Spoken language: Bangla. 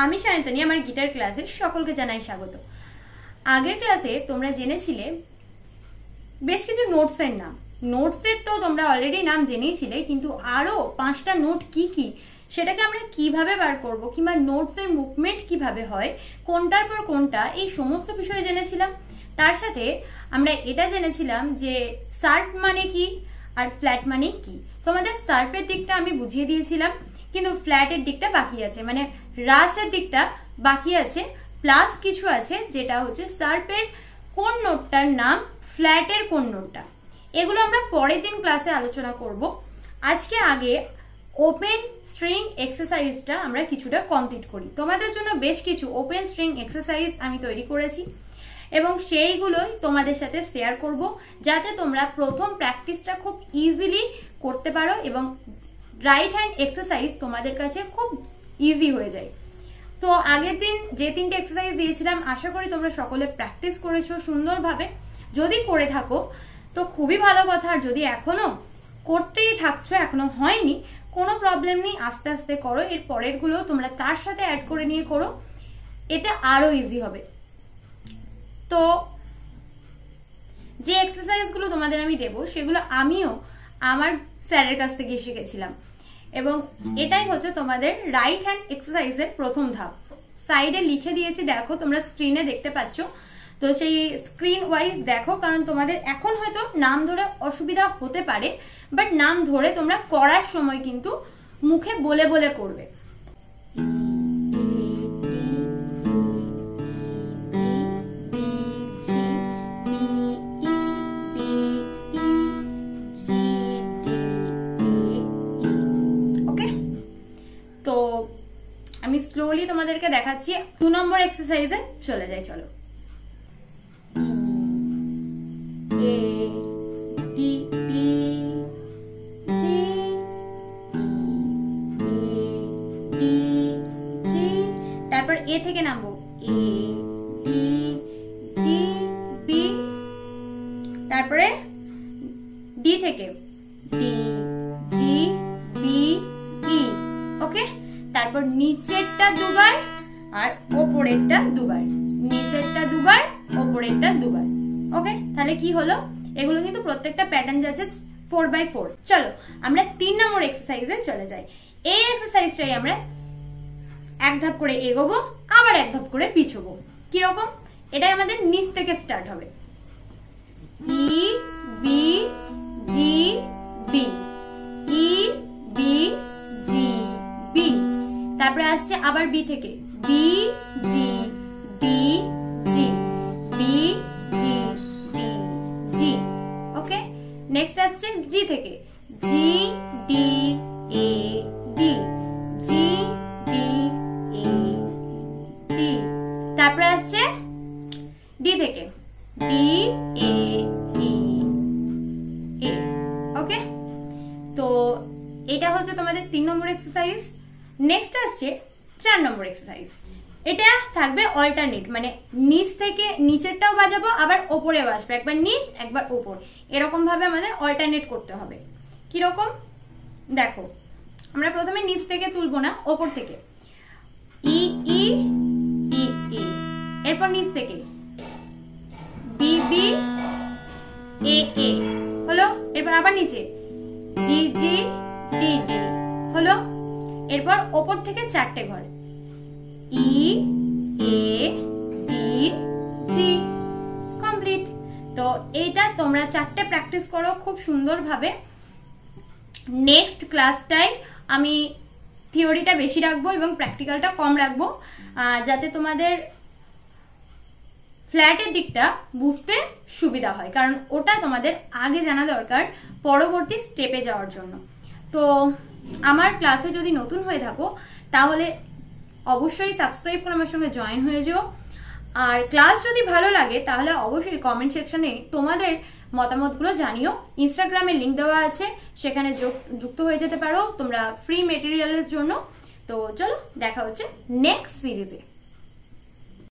আমি সায়ন্তনী, আমার গিটার ক্লাসে সকলকে জানাই স্বাগত। আগের ক্লাসে তোমরা জেনেছিলে বেশ কিছু নোটসের নাম। নোটসের তো তোমরা অলরেডি নাম জেনেছিলে, কিন্তু আরো 5টা নোট কি কি সেটাকে আমরা কিভাবে বার করব, কিংবা নোটসের মুভমেন্ট কিভাবে হয়, কোনটার পর কোনটা, এই সমস্ত বিষয়ে জেনেছিলাম। তার সাথে আমরা এটা জেনেছিলাম যে শার্প মানে কি আর ফ্ল্যাট মানে কি। তোমাদের শার্পের দিকটা আমি বুঝিয়ে দিয়েছিলাম, কিন্তু ফ্ল্যাটের দিকটা বাকি আছে, মানে রাসের দিকটা বাকি আছে। প্লাস কিছু আছে যেটা হচ্ছে শার্পের কোন নোটটার নাম, ফ্ল্যাটের কোন নোটটা, এগুলো আমরা পরের দিন ক্লাসে আলোচনা করব। আজকে আগে ওপেন স্ট্রিং এক্সারসাইজটা আমরা কিছুটা কমপ্লিট করি। তোমাদের জন্য বেশ কিছু ওপেন স্ট্রিং এক্সারসাইজ আমি তৈরি করেছি এবং সেইগুলোই তোমাদের সাথে শেয়ার করব, যাতে তোমরা প্রথম প্র্যাকটিসটা খুব ইজিলি করতে পারো এবং রাইট হ্যান্ড এক্সারসাইজ তোমাদের কাছে খুব ইজি হয়ে যায়। তো আগের দিন যে 3টে এক্সারসাইজ দিয়েছিলাম, আশা করি তোমরা সকলে প্র্যাকটিস করেছো সুন্দরভাবে। যদি করে থাকো তো খুবই ভালো কথা, আর যদি এখনো করতেই থাকছো, এখনো হয়নি, কোনো প্রবলেম নেই, আস্তে আস্তে করো। এর পরের গুলো তোমরা তার সাথে অ্যাড করে নিয়ে করো, এটা আরো ইজি হবে। তো যে এক্সারসাইজ গুলো তোমাদের আমি দেবো সেগুলো আমিও আমার স্যারের কাছ থেকে শিখেছিলাম, এবং এটাই হচ্ছে তোমাদের রাইট হ্যান্ড এক্সারসাইজের প্রথম ধাপ। সাইডে লিখে দিয়েছি, দেখো তোমরা স্ক্রিনে দেখতে পাচ্ছ। তো সেই স্ক্রিন ওয়াইজ দেখো, কারণ তোমাদের এখন হয়তো নাম ধরে অসুবিধা হতে পারে, বাট নাম ধরে তোমরা করার সময় কিন্তু মুখে বলে বলে করবে। তো আমি স্লোলি তোমাদেরকে দেখাচ্ছি। 2 নম্বর এক্সারসাইজে চলে যাই, চলো। তারপর এ থেকে নামবো, এ ডি জি বি, তারপরে ডি থেকে ডি জি বি ই। ওকে, তারপর নিচেরটা দুবার আর ওপরেরটা দুবার, নিচেরটা দুবার, ওপরেরটা দুবার। ওকে, তাহলে কি হলো? এগুলো কিন্তু প্রত্যেকটা প্যাটার্ন যাচ্ছে 4x4। চলো আমরা 3 নম্বর এক্সারসাইজে চলে যাই। এই এক্সারসাইজটাই আমরা এক ধাপ করে এগোবো, আবার এক ধাপ করে পিছবো। কিরকম? এটা আমাদের নিচ থেকে স্টার্ট হবে, E B G B, E B G B. তারপরে আসছে আবার বি থেকে, B G D G, B G D G. Okay, next আসছে জি থেকে, G D A D, G D A D. তারপরে আসছে ডি থেকে, ডি এ ই এ। ওকে, তো এটা হচ্ছে তোমাদের 3 নম্বর এক্সারসাইজ। নেক্সট আসছে 4 নম্বর এক্সারসাইজ। এটা থাকবে অল্টারনেট, মানে নিচ থেকে নিচেরটাও বাজাবো, আবার ওপরেও আসবে, একবার নিচ একবার ওপর, এরকম ভাবে আমাদের অল্টারনেট করতে হবে। কিরকম দেখো, আমরা প্রথমে নিচ থেকে তুলবো না, ওপর থেকে, ই ই ই ই, এরপর নিচ থেকে বি বি এ এ হলো, এরপর আবার নিচে জি জি ডি ডি হলো, এরপর ওপর থেকে 4টে ঘর, ই এ ডি জি, কমপ্লিট। তো এইটা তোমরা 4টে প্র্যাকটিস করো খুব সুন্দরভাবে। নেক্সট ক্লাসটাই আমি থিওরিটা বেশি রাখবো এবং প্র্যাকটিক্যালটা কম রাখবো, যাতে তোমাদের ফ্ল্যাটের দিকটা বুঝতে সুবিধা হয়, কারণ ওটা তোমাদের আগে জানা দরকার পরবর্তী স্টেপে যাওয়ার জন্য। তো আমার ক্লাসে যদি নতুন হয়ে থাকো তাহলে অবশ্যই সাবস্ক্রাইব করে আমার সঙ্গে জয়েন হয়ে যেও। আর ক্লাস যদি ভালো লাগে তাহলে অবশ্যই কমেন্ট সেকশনে তোমাদের মতামতগুলো জানিও। ইনস্টাগ্রামে লিংক দেওয়া আছে, সেখানে যুক্ত হয়ে যেতে পারো তোমরা ফ্রি মেটেরিয়ালের জন্য। তো চলো, দেখা হচ্ছে নেক্সট সিরিজে।